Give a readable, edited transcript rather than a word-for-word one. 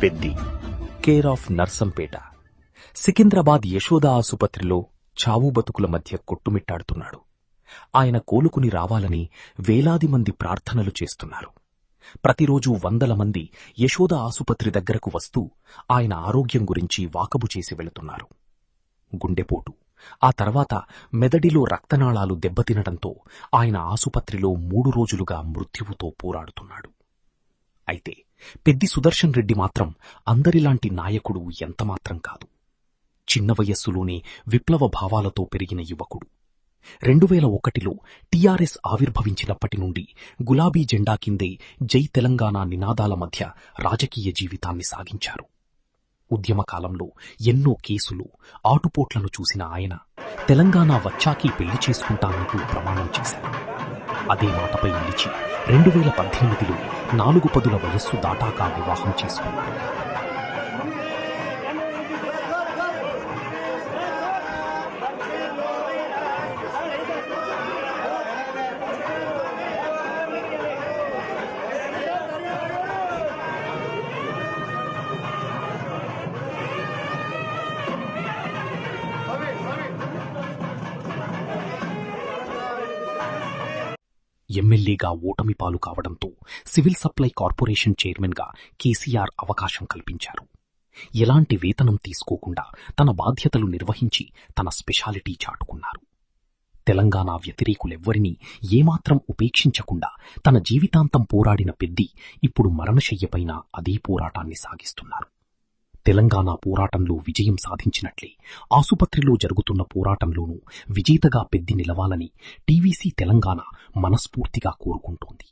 Peddi, care of Narsampet, Secunderabad Yashoda ఆసుపత్రిలో చావు బతుకుల మధ్య కొట్టుమిట్టాడుతున్నాడు. ఆయన కోలుకుని రావాలని వేలాది మంది ప్రార్థనలు చేస్తున్నారు. ప్రతిరోజూ వందల మంది యశోద ఆసుపత్రి దగ్గరకు వస్తూ ఆయన ఆరోగ్యం గురించి వాకబు చేసి వెళుతున్నారు. గుండెపోటు, ఆ తర్వాత మెదడిలో రక్తనాళాలు దెబ్బతినడంతో ఆయన ఆసుపత్రిలో 3 రోజులుగా మృత్యువుతో పోరాడుతున్నాడు. అయితే పెద్ది సుదర్శన్ రెడ్డి మాత్రం అందరిలాంటి నాయకుడు ఎంతమాత్రం కాదు. చిన్న వయస్సులోనే విప్లవ భావాలతో పెరిగిన యువకుడు. 2001లో టీఆర్ఎస్ ఆవిర్భవించినప్పటి నుండి గులాబీ జెండా కిందే జై తెలంగాణ నినాదాల మధ్య రాజకీయ జీవితాన్ని సాగించారు. ఉద్యమకాలంలో ఎన్నో కేసులు, ఆటుపోట్లను చూసిన ఆయన తెలంగాణ వచ్చాకి పెళ్లి చేసుకుంటానంటూ ప్రమాణం చేశారు. అదే మాటపై నిలిచి 2018లో 4 పదుల వయస్సు దాటాక వివాహం చేసుకున్నారు. ఎమ్మెల్యేగా ఓటమి పాలు కావడంతో సివిల్ సప్లై కార్పొరేషన్ చైర్మన్గా కేసీఆర్ అవకాశం కల్పించారు. ఎలాంటి వేతనం తీసుకోకుండా తన బాధ్యతలు నిర్వహించి తన స్పెషాలిటీ చాటుకున్నారు. తెలంగాణ వ్యతిరేకులెవ్వరినీ ఏమాత్రం ఉపేక్షించకుండా తన జీవితాంతం పోరాడిన పెద్ది ఇప్పుడు మరణశయ్యపైన అదే పోరాటాన్ని సాగిస్తున్నారు. తెలంగాణ పోరాటంలో విజయం సాధించినట్లే ఆసుపత్రిలో జరుగుతున్న పోరాటంలోనూ విజేతగా పెద్ది నిలవాలని టీవీసీ తెలంగాణ మనస్ఫూర్తిగా కోరుకుంటోంది.